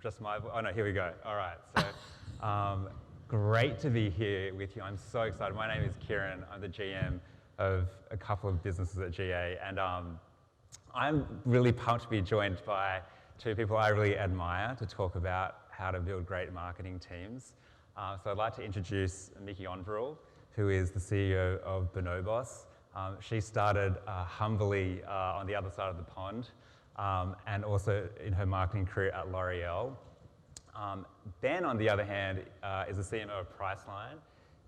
just my, oh no, here we go. All right, so great to be here with you. I'm so excited. My name is Kieran. I'm the GM of a couple of businesses at GA, and I'm really pumped to be joined by two people I really admire to talk about how to build great marketing teams. So I'd like to introduce Micky Onvural, who is the CEO of Bonobos. She started humbly on the other side of the pond, and also in her marketing career at L'Oreal. Ben, on the other hand, is the CMO of Priceline.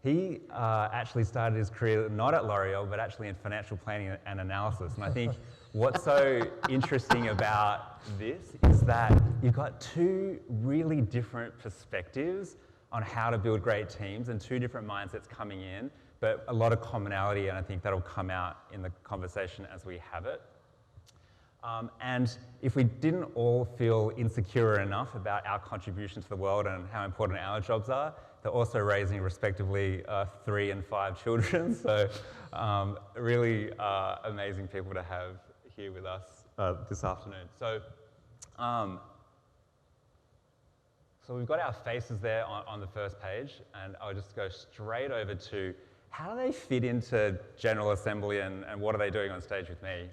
He actually started his career not at L'Oreal, but actually in financial planning and analysis. And I think what's so interesting about this is that you've got two really different perspectives on how to build great teams and two different mindsets coming in, but a lot of commonality, and I think that'll come out in the conversation as we have it. And if we didn't all feel insecure enough about our contribution to the world and how important our jobs are, they're also raising respectively 3 and 5 children. So really amazing people to have here with us this afternoon. So we've got our faces there on the first page, and I'll just go straight over to how do they fit into General Assembly and what are they doing on stage with me?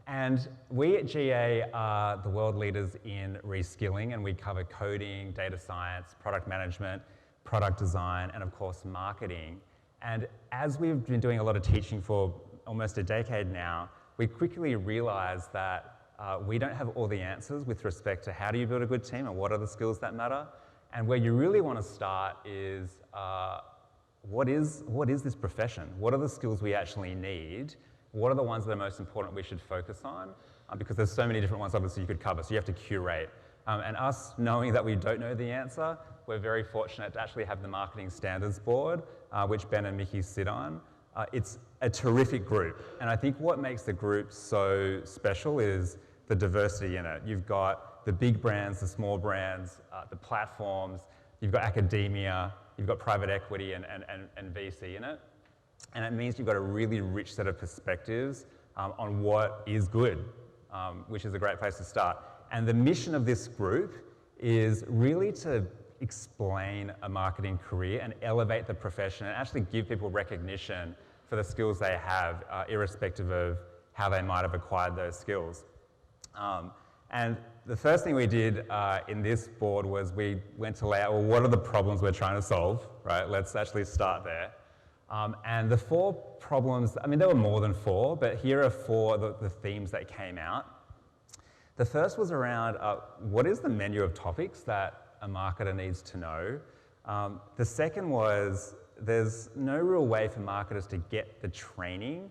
And we at GA are the world leaders in reskilling, and we cover coding, data science, product management, product design, and of course marketing. And as we've been doing a lot of teaching for almost a decade now, we quickly realized that we don't have all the answers with respect to how do you build a good team and what are the skills that matter. And where you really want to start is what is this profession? What are the skills we actually need? What are the ones that are most important we should focus on? Because there's so many different ones obviously you could cover, so you have to curate. And us knowing that we don't know the answer, we're very fortunate to actually have the Marketing Standards Board, which Ben and Micky sit on. It's a terrific group, and I think what makes the group so special is the diversity in it. You've got the big brands, the small brands, the platforms, you've got academia, you've got private equity and VC in it. And it means you've got a really rich set of perspectives on what is good, which is a great place to start. And the mission of this group is really to explain a marketing career and elevate the profession and actually give people recognition for the skills they have, irrespective of how they might have acquired those skills. And the first thing we did in this board was we went to lay out, well, what are the problems we're trying to solve, right? Let's actually start there. And the 4 problems, I mean, there were more than 4, but here are 4 the themes that came out. The first was around what is the menu of topics that a marketer needs to know. The second was there's no real way for marketers to get the training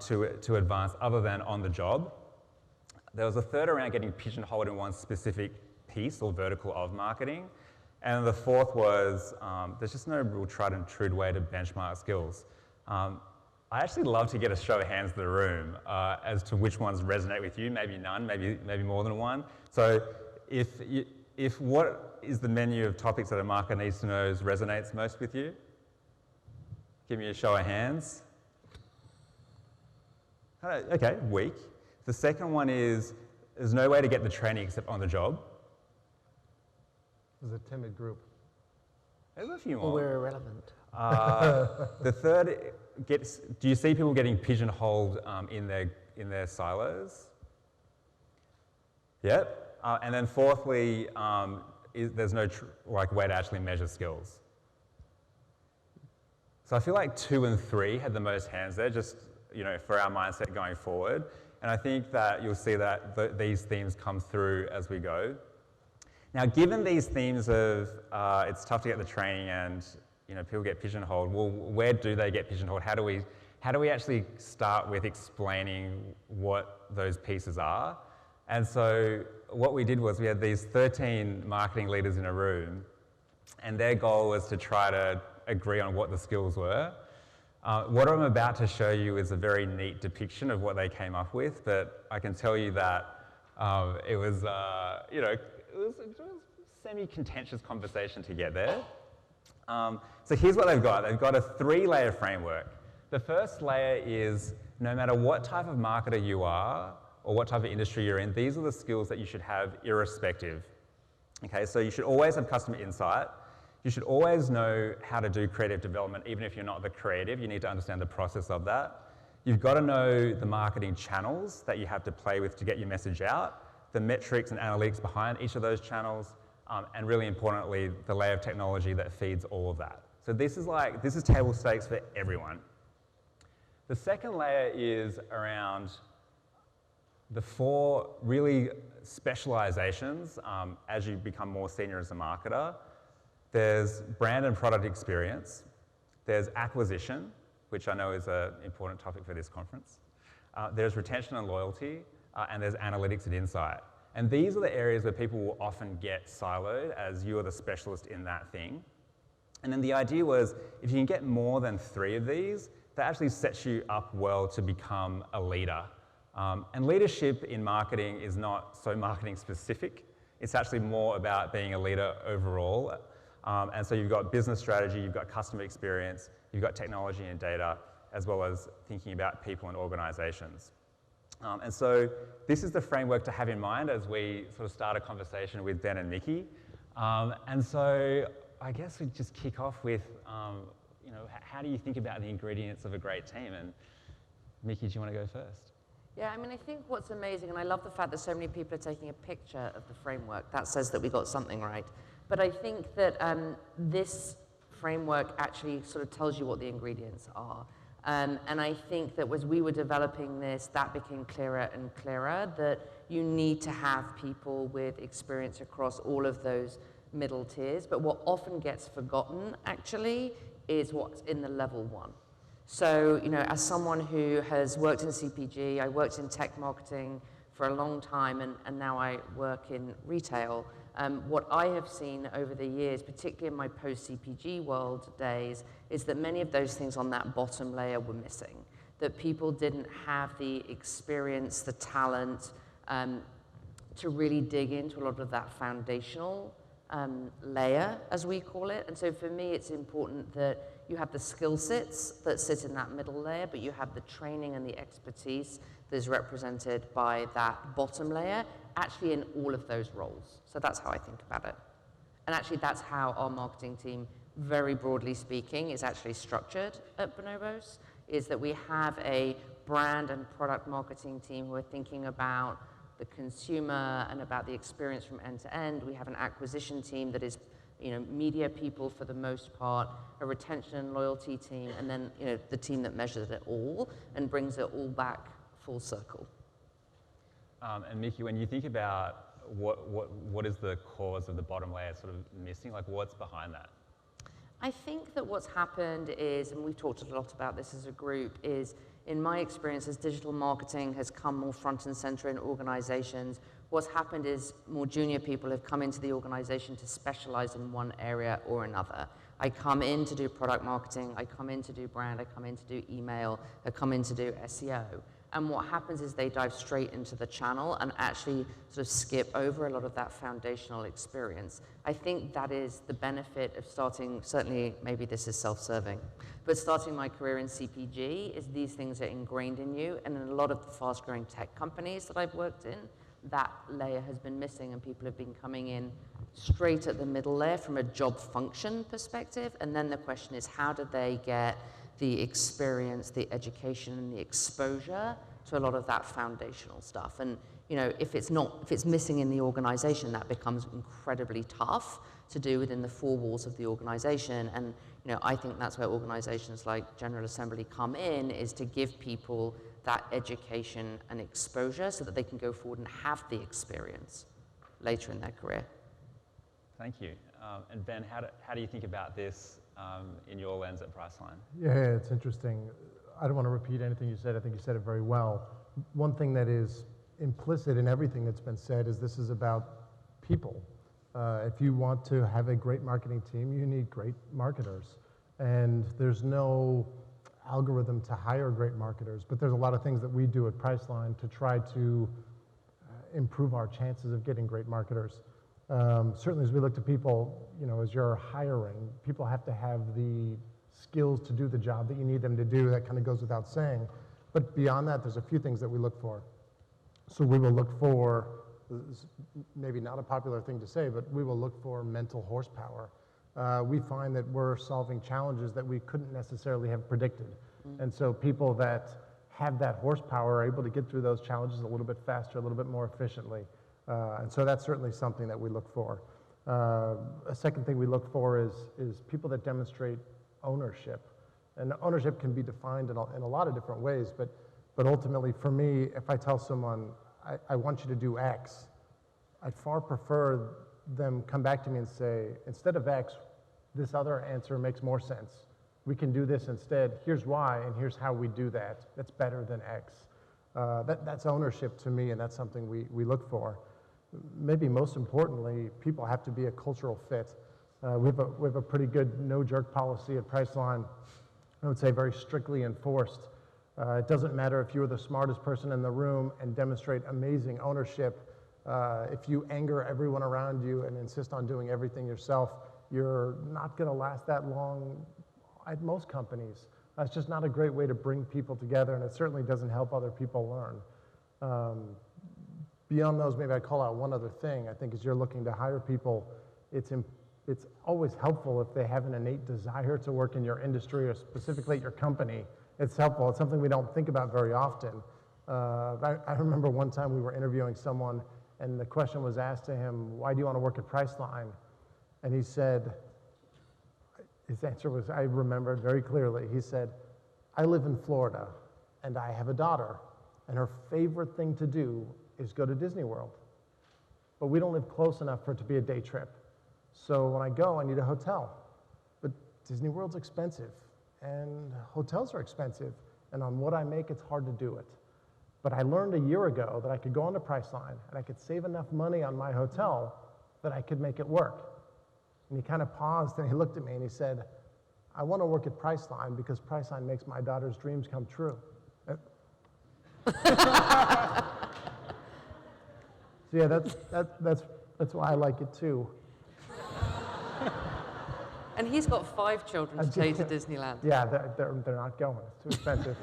to advance other than on the job. There was a third around getting pigeonholed in one specific piece or vertical of marketing. And the fourth was there's just no real tried and true way to benchmark skills. I actually love to get a show of hands in the room as to which ones resonate with you. Maybe none, maybe more than one. So if what is the menu of topics that a marketer needs to know resonates most with you, give me a show of hands. Okay, weak. The second one is there's no way to get the training except on the job. It's a timid group. There's a few more. Well, we're irrelevant. The third, do you see people getting pigeonholed in their silos? Yep. And then fourthly, there's no way to actually measure skills. So I feel like 2 and 3 had the most hands there, just for our mindset going forward. And I think that you'll see that these themes come through as we go. Now, given these themes of it's tough to get the training and people get pigeonholed, well, where do they get pigeonholed? How do we actually start with explaining what those pieces are? And so what we did was we had these 13 marketing leaders in a room, and their goal was to try to agree on what the skills were. What I'm about to show you is a very neat depiction of what they came up with, but I can tell you that it was a semi-contentious conversation to get there. So here's what they've got. They've got a 3-layer framework. The first layer is no matter what type of marketer you are, or what type of industry you're in, these are the skills that you should have irrespective. Okay, so you should always have customer insight. You should always know how to do creative development, even if you're not the creative. You need to understand the process of that. You've got to know the marketing channels that you have to play with to get your message out, the metrics and analytics behind each of those channels, and really importantly, the layer of technology that feeds all of that. So this is table stakes for everyone. The second layer is around the 4 really specializations as you become more senior as a marketer. There's brand and product experience. There's acquisition, which I know is an important topic for this conference. There's retention and loyalty, and there's analytics and insight. And these are the areas where people will often get siloed as you are the specialist in that thing. And then the idea was, if you can get more than 3 of these, that actually sets you up well to become a leader. And leadership in marketing is not so marketing specific. It's actually more about being a leader overall. And so you've got business strategy, you've got customer experience, you've got technology and data, as well as thinking about people and organizations. And so this is the framework to have in mind as we sort of start a conversation with Ben and Micky. And so I guess we just kick off with, how do you think about the ingredients of a great team? And Micky, do you want to go first? Yeah, I mean, I think what's amazing, and I love the fact that so many people are taking a picture of the framework. That says that we got something right. But I think that this framework actually sort of tells you what the ingredients are. And I think that as we were developing this, that became clearer and clearer, that you need to have people with experience across all of those middle tiers. But what often gets forgotten, actually, is what's in the level 1. So, as someone who has worked in CPG, I worked in tech marketing for a long time, and now I work in retail. What I have seen over the years, particularly in my post-CPG world days, is that many of those things on that bottom layer were missing. That people didn't have the experience, the talent, to really dig into a lot of that foundational layer, as we call it. And so for me, it's important that you have the skill sets that sit in that middle layer, but you have the training and the expertise that is represented by that bottom layer, actually in all of those roles. So that's how I think about it. And actually, that's how our marketing team, very broadly speaking, is actually structured at Bonobos, is that we have a brand and product marketing team who are thinking about the consumer and about the experience from end to end. We have an acquisition team that is media people for the most part, a retention and loyalty team, and then the team that measures it all and brings it all back full circle. And Micky, when you think about what is the cause of the bottom layer sort of missing, like what's behind that? I think that what's happened is, and we've talked a lot about this as a group, is in my experience as digital marketing has come more front and center in organizations, what's happened is more junior people have come into the organization to specialize in one area or another. I come in to do product marketing, I come in to do brand, I come in to do email, I come in to do SEO. And what happens is they dive straight into the channel and actually sort of skip over a lot of that foundational experience. I think that is the benefit of starting, certainly maybe this is self-serving, but starting my career in CPG is these things are ingrained in you, and in a lot of the fast-growing tech companies that I've worked in, that layer has been missing and people have been coming in straight at the middle layer from a job function perspective, and then the question is how do they get the experience, the education, and the exposure to a lot of that foundational stuff. And if it's missing in the organization, that becomes incredibly tough to do within the 4 walls of the organization. And I think that's where organizations like General Assembly come in, is to give people that education and exposure so that they can go forward and have the experience later in their career. Thank you. And Ben, how do you think about this in your lens at Priceline? Yeah, it's interesting. I don't want to repeat anything you said. I think you said it very well. One thing that is implicit in everything that's been said is this is about people. If you want to have a great marketing team, you need great marketers. And there's no algorithm to hire great marketers, but there's a lot of things that we do at Priceline to try to improve our chances of getting great marketers. Certainly as we look to people, as you're hiring, people have to have the skills to do the job that you need them to do. That kind of goes without saying. But beyond that, there's a few things that we look for. So we will look for, maybe not a popular thing to say, but we will look for mental horsepower. We find that we're solving challenges that we couldn't necessarily have predicted. And so people that have that horsepower are able to get through those challenges a little bit faster, a little bit more efficiently. And so that's certainly something that we look for. A second thing we look for is people that demonstrate ownership. And ownership can be defined in a lot of different ways, but ultimately for me, if I tell someone, I want you to do X, I'd far prefer them come back to me and say, instead of X, this other answer makes more sense. We can do this instead. Here's why, and here's how we do that. That's better than X. That's ownership to me, and that's something we look for. Maybe most importantly, people have to be a cultural fit. We have a pretty good no-jerk policy at Priceline. I would say very strictly enforced. It doesn't matter if you're the smartest person in the room and demonstrate amazing ownership. If you anger everyone around you and insist on doing everything yourself, you're not going to last that long at most companies. It's just not a great way to bring people together, and it certainly doesn't help other people learn. Beyond those, maybe I'd call out one other thing. I think as you're looking to hire people, it's always helpful if they have an innate desire to work in your industry or specifically at your company. It's helpful. It's something we don't think about very often. I remember one time we were interviewing someone, and the question was asked to him, why do you want to work at Priceline? And he said, his answer was, I remember it very clearly. He said, I live in Florida, and I have a daughter, and her favorite thing to do is go to Disney World. But we don't live close enough for it to be a day trip. So when I go, I need a hotel. But Disney World's expensive, and hotels are expensive, and on what I make, it's hard to do it. But I learned a year ago that I could go onto Priceline, and I could save enough money on my hotel that I could make it work. And he kind of paused, and he looked at me, and he said, I want to work at Priceline because Priceline makes my daughter's dreams come true. So yeah, that's why I like it too. And he's got 5 children to take to Disneyland. Yeah, they're not going. It's too expensive.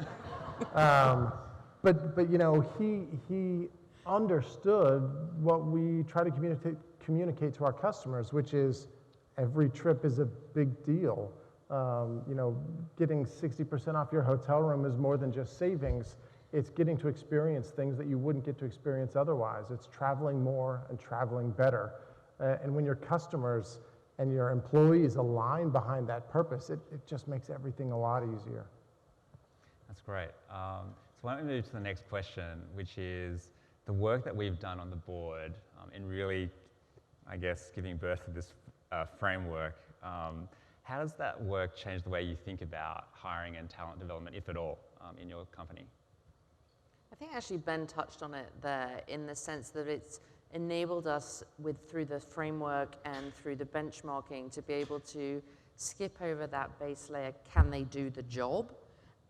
But you know, he understood what we try to communicate to our customers, which is every trip is a big deal. You know, getting 60% off your hotel room is more than just savings. It's getting to experience things that you wouldn't get to experience otherwise. It's traveling more and traveling better. And when your customers and your employees align behind that purpose, it just makes everything a lot easier. That's great. So why don't we move to the next question, which is the work that we've done on the board in really, I guess, giving birth to this framework. How does that work change the way you think about hiring and talent development, if at all, in your company? I think actually Ben touched on it there in the sense that it's enabled us through the framework and through the benchmarking to be able to skip over that base layer, can they do the job,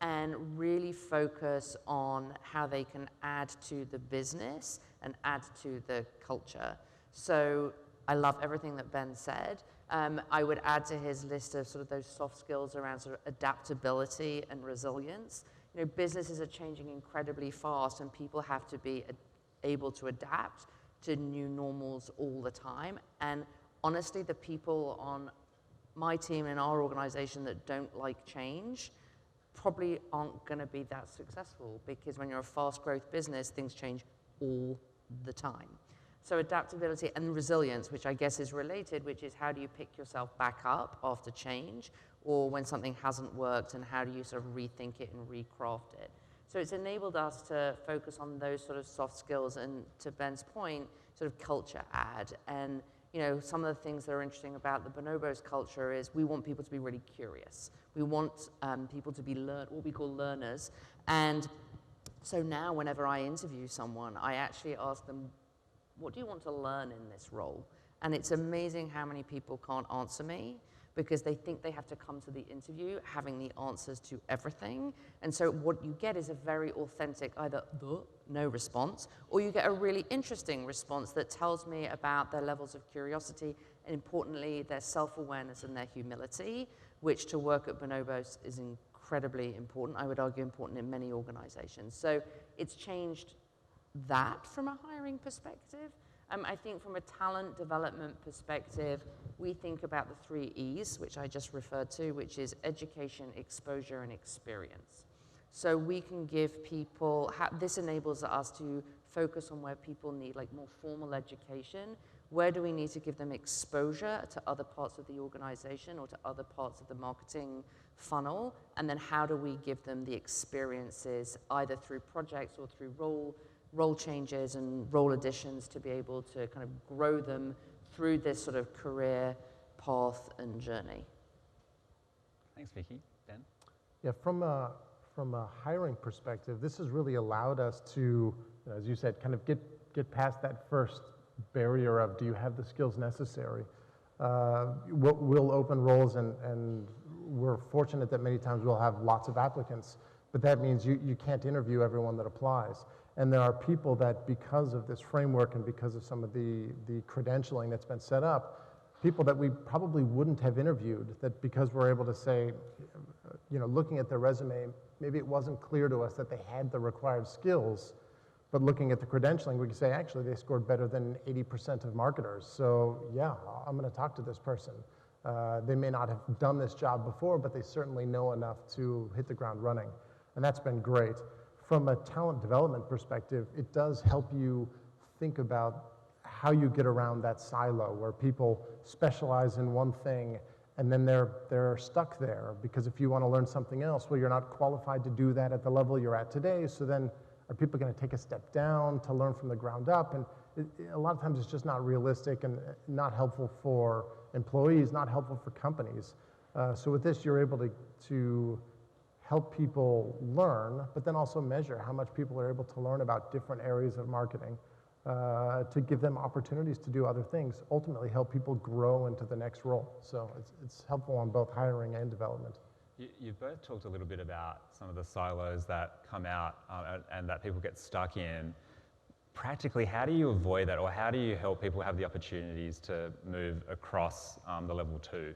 and really focus on how they can add to the business and add to the culture. So I love everything that Ben said. I would add to his list of sort of those soft skills around sort of adaptability and resilience. You know, businesses are changing incredibly fast, and people have to be able to adapt to new normals all the time. And honestly, the people on my team and our organization that don't like change probably aren't going to be that successful, because when you're a fast growth business, things change all the time. So adaptability and resilience, which I guess is related, which is how do you pick yourself back up after change, or when something hasn't worked, and how do you sort of rethink it and recraft it? So it's enabled us to focus on those sort of soft skills, and to Ben's point, sort of culture add. And you know, some of the things that are interesting about the Bonobos culture is we want people to be really curious. We want people to be what we call learners. And so now whenever I interview someone, I actually ask them, what do you want to learn in this role? And it's amazing how many people can't answer me because they think they have to come to the interview having the answers to everything. And so what you get is a very authentic, either no response, or you get a really interesting response that tells me about their levels of curiosity, and importantly, their self-awareness and their humility, which to work at Bonobos is incredibly important. I would argue important in many organizations. So it's changed that from a hiring perspective. I think from a talent development perspective, we think about the 3 E's, which I just referred to, which is education, exposure, and experience. So we can give people, this enables us to focus on where people need like more formal education. Where do we need to give them exposure to other parts of the organization or to other parts of the marketing funnel? And then how do we give them the experiences either through projects or through role changes and role additions to be able to kind of grow them through this sort of career path and journey. Thanks, Micky. Ben? Yeah, from a hiring perspective, this has really allowed us to, as you said, kind of get past that first barrier of do you have the skills necessary? We'll open roles and we're fortunate that many times we'll have lots of applicants, but that means you can't interview everyone that applies. And there are people that because of this framework and because of some of the credentialing that's been set up, people that we probably wouldn't have interviewed, that because we're able to say, looking at their resume, maybe it wasn't clear to us that they had the required skills, but looking at the credentialing, we can say, actually, they scored better than 80% of marketers. So yeah, I'm gonna talk to this person. They may not have done this job before, but they certainly know enough to hit the ground running. And that's been great. From a talent development perspective, it does help you think about how you get around that silo where people specialize in one thing and then they're stuck there because if you want to learn something else, well, you're not qualified to do that at the level you're at today. So then are people going to take a step down to learn from the ground up? And a lot of times it's just not realistic and not helpful for employees, not helpful for companies. So with this, you're able to help people learn, but then also measure how much people are able to learn about different areas of marketing to give them opportunities to do other things, ultimately help people grow into the next role. So it's helpful on both hiring and development. You've both talked a little bit about some of the silos that come out and that people get stuck in. Practically, how do you avoid that, or how do you help people have the opportunities to move across the level 2?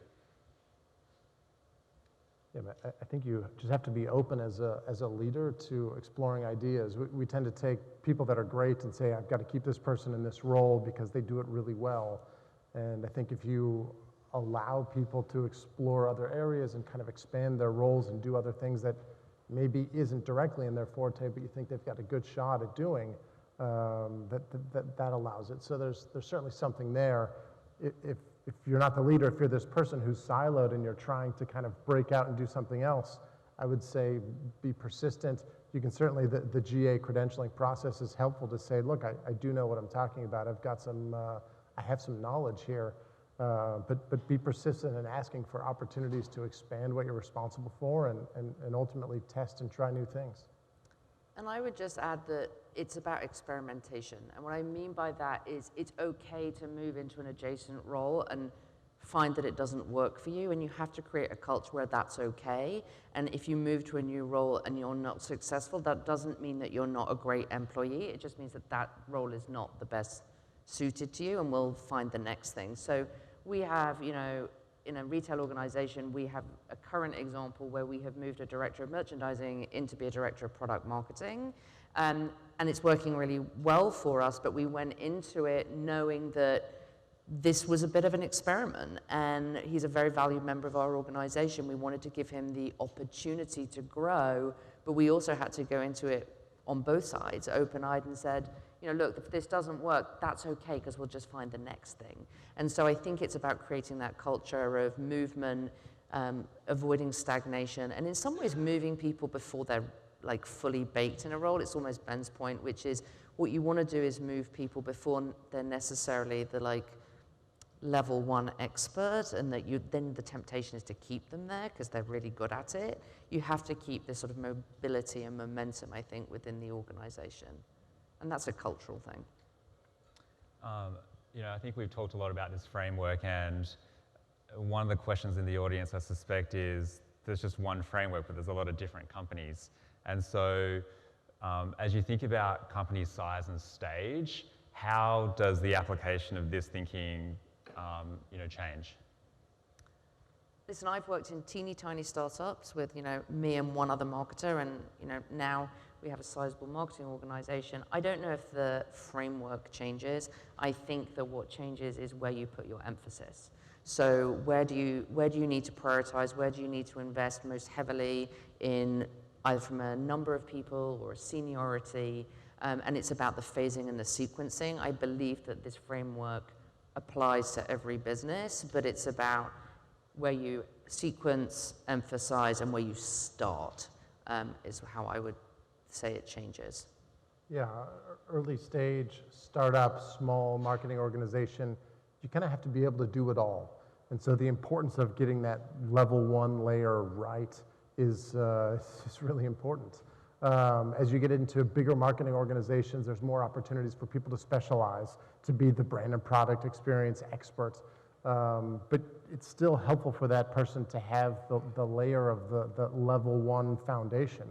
Yeah, but I think you just have to be open as a leader to exploring ideas. We tend to take people that are great and say, I've got to keep this person in this role because they do it really well. And I think if you allow people to explore other areas and kind of expand their roles and do other things that maybe isn't directly in their forte, but you think they've got a good shot at doing, that allows it. So there's certainly something there. If you're not the leader, if you're this person who's siloed and you're trying to kind of break out and do something else, I would say be persistent. You can certainly, the GA credentialing process is helpful to say, look, I do know what I'm talking about. I've got some, I have some knowledge here, but be persistent in asking for opportunities to expand what you're responsible for and ultimately test and try new things. And I would just add that it's about experimentation. And what I mean by that is it's okay to move into an adjacent role and find that it doesn't work for you, and you have to create a culture where that's okay. And if you move to a new role and you're not successful, that doesn't mean that you're not a great employee. It just means that that role is not the best suited to you, and we'll find the next thing. So we have, in a retail organization, we have a current example where we have moved a director of merchandising in to be a director of product marketing. And it's working really well for us, but we went into it knowing that this was a bit of an experiment, and he's a very valued member of our organization. We wanted to give him the opportunity to grow, but we also had to go into it on both sides, open-eyed, and said, look, if this doesn't work, that's okay, because we'll just find the next thing. And so I think it's about creating that culture of movement, avoiding stagnation, and in some ways moving people before they're like fully baked in a role. It's almost Ben's point, which is what you want to do is move people before they're necessarily the level 1 expert, and that then the temptation is to keep them there because they're really good at it. You have to keep this sort of mobility and momentum, I think, within the organization. And that's a cultural thing. I think we've talked a lot about this framework, and one of the questions in the audience, I suspect, is there's just one framework, but there's a lot of different companies. And so as you think about company size and stage, how does the application of this thinking change? listen, I've worked in teeny tiny startups with, me and one other marketer, and, now we have a sizable marketing organization. I don't know if the framework changes. I think that what changes is where you put your emphasis. So where do you need to prioritize? Where do you need to invest most heavily in, either from a number of people or a seniority? And it's about the phasing and the sequencing. I believe that this framework applies to every business, but it's about where you sequence, emphasize, and where you start is how I would say it changes. Yeah, early stage, startup, small marketing organization, you kind of have to be able to do it all. And so the importance of getting that level 1 layer right is really important. As you get into bigger marketing organizations, there's more opportunities for people to specialize, to be the brand and product experience experts. But it's still helpful for that person to have the layer of the level 1 foundation.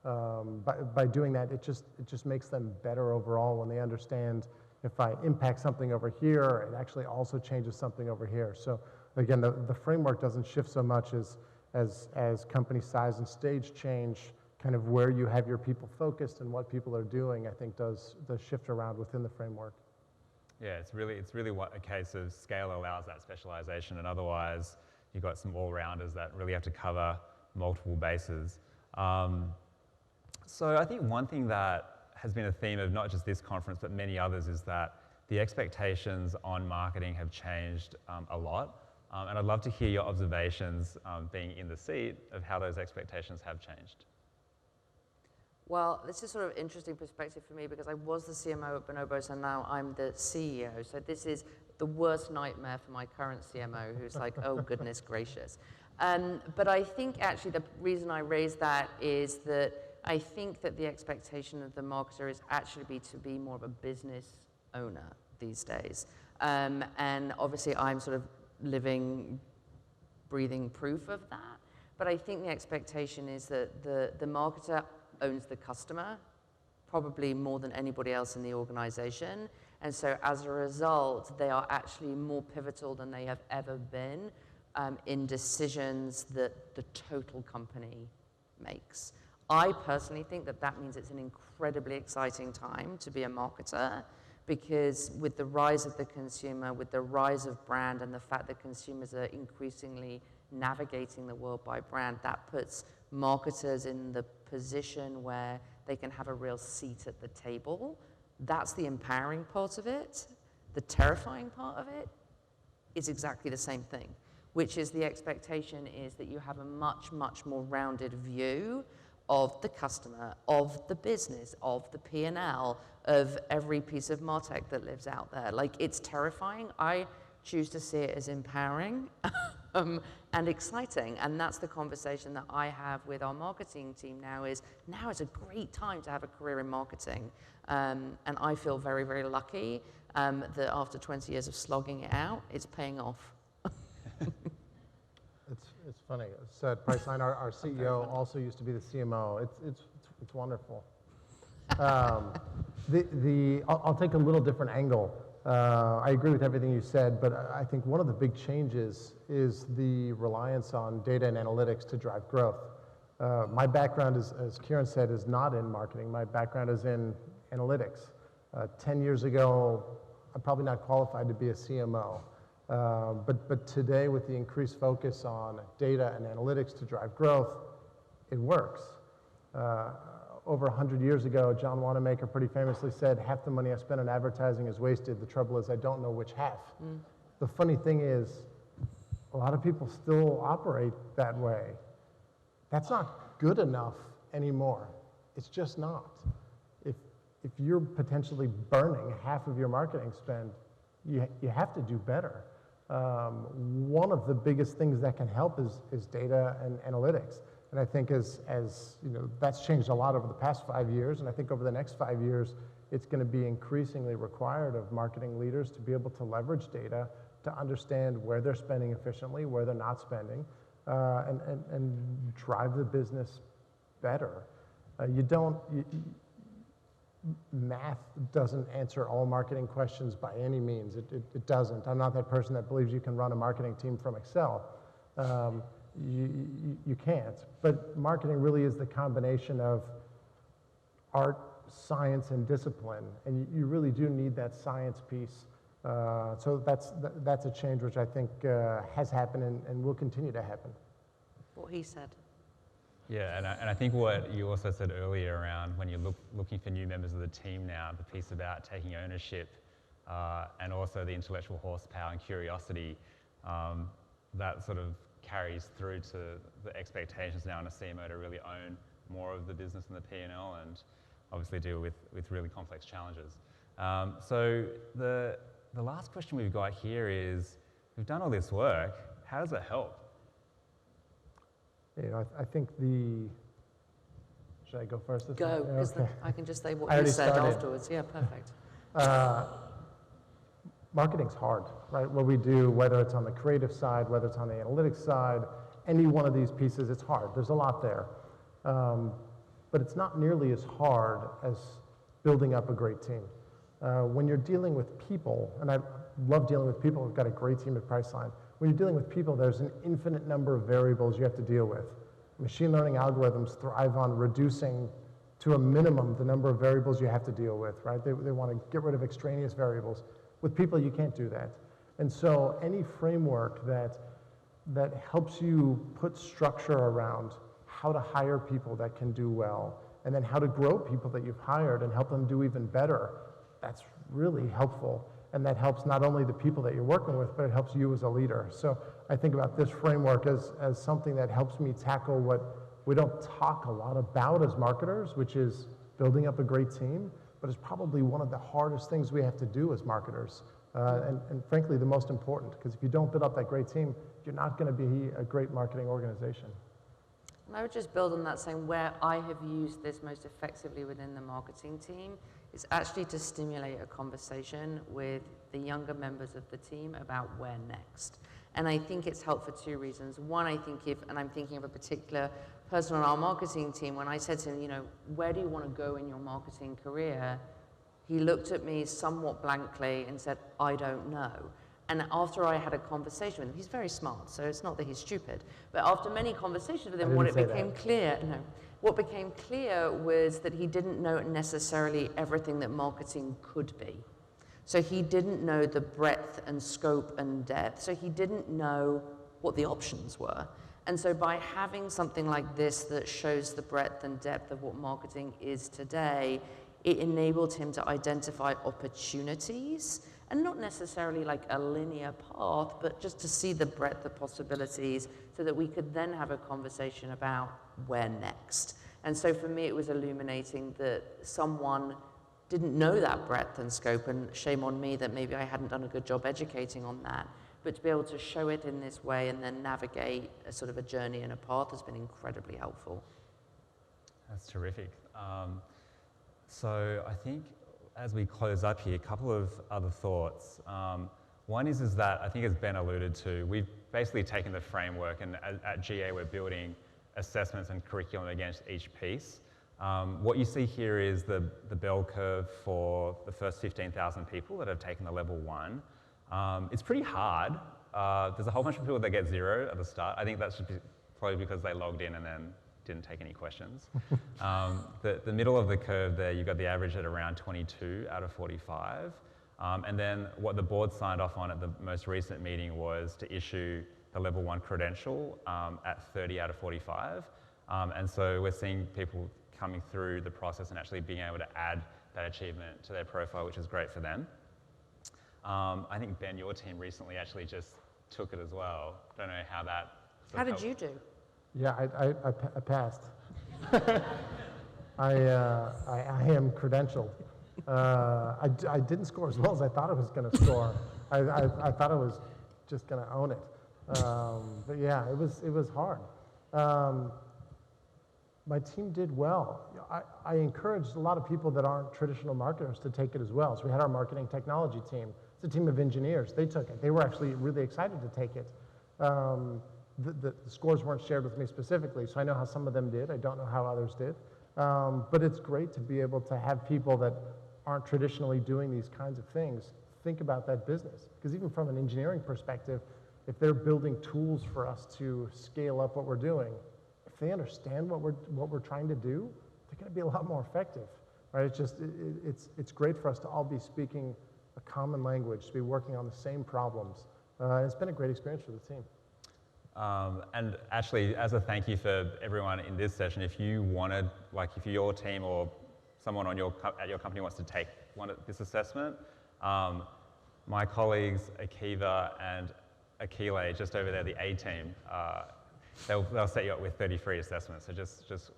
By doing that, it just makes them better overall when they understand if I impact something over here, it actually also changes something over here. So again, the framework doesn't shift so much as company size and stage change. Kind of where you have your people focused and what people are doing, I think does shift around within the framework. Yeah, it's really what a case of scale allows that specialization, and otherwise you've got some all-rounders that really have to cover multiple bases. So I think one thing that has been a theme of not just this conference but many others is that the expectations on marketing have changed a lot. And I'd love to hear your observations being in the seat of how those expectations have changed. Well, this is sort of interesting perspective for me because I was the CMO at Bonobos and now I'm the CEO. So this is the worst nightmare for my current CMO who's like, oh, goodness gracious. But I think actually the reason I raised that is that I think that the expectation of the marketer is actually to be more of a business owner these days. And obviously I'm sort of living, breathing proof of that. But I think the expectation is that the marketer owns the customer, probably more than anybody else in the organization. And so as a result, they are actually more pivotal than they have ever been in decisions that the total company makes. I personally think that means it's an incredibly exciting time to be a marketer because with the rise of the consumer, with the rise of brand and the fact that consumers are increasingly navigating the world by brand, that puts marketers in the position where they can have a real seat at the table. That's the empowering part of it. The terrifying part of it is exactly the same thing, which is the expectation is that you have a much, much more rounded view of the customer, of the business, of the P&L, of every piece of MarTech that lives out there. Like, it's terrifying. I choose to see it as empowering and exciting. And that's the conversation that I have with our marketing team now is a great time to have a career in marketing. And I feel very, very lucky that after 20 years of slogging it out, it's paying off. It's funny. So at Priceline, our CEO also used to be the CMO. It's wonderful. I'll take a little different angle. I agree with everything you said, but I think one of the big changes is the reliance on data and analytics to drive growth. My background, as Kieran said, is not in marketing. My background is in analytics. 10 years ago, I'm probably not qualified to be a CMO. But today, with the increased focus on data and analytics to drive growth, it works. Over 100 years ago, John Wanamaker pretty famously said, half the money I spend on advertising is wasted. The trouble is I don't know which half. The funny thing is, a lot of people still operate that way. That's not good enough anymore. It's just not. If you're potentially burning half of your marketing spend, you have to do better. One of the biggest things that can help is data and analytics. And I think as you know, that's changed a lot over the past 5 years, and I think over the next 5 years, it's going to be increasingly required of marketing leaders to be able to leverage data to understand where they're spending efficiently, where they're not spending, and drive the business better. Math doesn't answer all marketing questions by any means. It doesn't. I'm not that person that believes you can run a marketing team from Excel. You can't. But marketing really is the combination of art, science, and discipline, and you really do need that science piece. So that's a change which I think has happened and will continue to happen. What he said. Yeah, and I think what you also said earlier around when you're looking for new members of the team now, the piece about taking ownership and also the intellectual horsepower and curiosity, that sort of carries through to the expectations now in a CMO to really own more of the business and the P&L and obviously deal with really complex challenges. So the last question we've got here is, we've done all this work, how does it help? You know, I think should I go first? Go, because okay. I can just say what I you already said started. afterwards. Yeah, perfect. Marketing's hard, right? What we do, whether it's on the creative side, whether it's on the analytics side, any one of these pieces, it's hard. There's a lot there. But it's not nearly as hard as building up a great team. When you're dealing with people, and I love dealing with people, we've got a great team at Priceline. When you're dealing with people, there's an infinite number of variables you have to deal with. Machine learning algorithms thrive on reducing to a minimum the number of variables you have to deal with, right? They want to get rid of extraneous variables. With people, you can't do that. And so any framework that helps you put structure around how to hire people that can do well, and then how to grow people that you've hired and help them do even better, that's really helpful. And that helps not only the people that you're working with, but it helps you as a leader. So I think about this framework as something that helps me tackle what we don't talk a lot about as marketers, which is building up a great team, but it's probably one of the hardest things we have to do as marketers. And frankly, the most important, because if you don't build up that great team, you're not going to be a great marketing organization. And I would just build on that, saying where I have used this most effectively within the marketing team is actually to stimulate a conversation with the younger members of the team about where next. And I think it's helped for two reasons. One, I think and I'm thinking of a particular person on our marketing team, when I said to him, you know, where do you want to go in your marketing career? He looked at me somewhat blankly and said, I don't know. And after I had a conversation with him, he's very smart, so it's not that he's stupid, but after many conversations with him, what became clear was that he didn't know necessarily everything that marketing could be. So he didn't know the breadth and scope and depth, so he didn't know what the options were. And so by having something like this that shows the breadth and depth of what marketing is today, it enabled him to identify opportunities, and not necessarily like a linear path, but just to see the breadth of possibilities so that we could then have a conversation about where next. And so for me, it was illuminating that someone didn't know that breadth and scope, and shame on me that maybe I hadn't done a good job educating on that, but to be able to show it in this way and then navigate a sort of a journey and a path has been incredibly helpful. That's terrific. So I think as we close up here, a couple of other thoughts. One is that I think, as Ben alluded to, we've basically taken the framework, and at GA we're building assessments and curriculum against each piece. What you see here is the bell curve for the first 15,000 people that have taken the level 1. It's pretty hard. There's a whole bunch of people that get 0 at the start. I think that's probably because they logged in and then didn't take any questions. The middle of the curve there, you've got the average at around 22 out of 45. And then what the board signed off on at the most recent meeting was to issue the level 1 credential at 30 out of 45. And so we're seeing people coming through the process and actually being able to add that achievement to their profile, which is great for them. I think, Ben, your team recently actually just took it as well. Don't know how that... How did you do? Yeah, I passed. I am credentialed. I didn't score as well as I thought I was going to score. I thought I was just going to own it. But yeah, it was hard. My team did well. I encouraged a lot of people that aren't traditional marketers to take it as well. So we had our marketing technology team. It's a team of engineers. They took it. They were actually really excited to take it. The scores weren't shared with me specifically, so I know how some of them did. I don't know how others did. But it's great to be able to have people that aren't traditionally doing these kinds of things think about that business. Because even from an engineering perspective, if they're building tools for us to scale up what we're doing, if they understand what we're trying to do, they're going to be a lot more effective, right? It's just, it's great for us to all be speaking a common language, to be working on the same problems. It's been a great experience for the team. And actually, as a thank you for everyone in this session, if you wanted, like if your team or someone at your company wants to take this assessment, my colleagues Akiva and Akile, just over there, the A team, they'll set you up with 30 free assessments, so just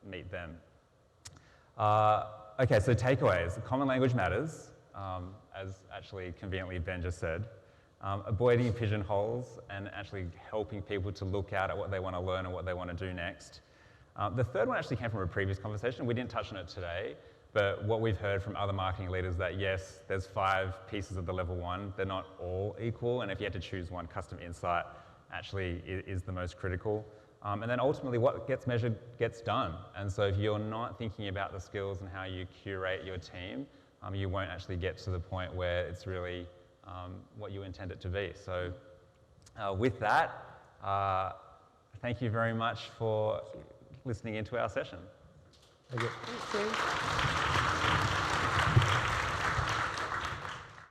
meet them. Okay, so takeaways. Common language matters, as actually conveniently Ben just said. Avoiding pigeonholes and actually helping people to look out at what they want to learn and what they want to do next. The third one actually came from a previous conversation. We didn't touch on it today, but what we've heard from other marketing leaders that yes, there's 5 pieces of the level 1. They're not all equal, and if you had to choose one, custom insight actually is the most critical. And then ultimately what gets measured gets done. And so if you're not thinking about the skills and how you curate your team, you won't actually get to the point where it's really what you intend it to be. So with that, thank you very much for listening into our session. Thank you. Thanks, Steve.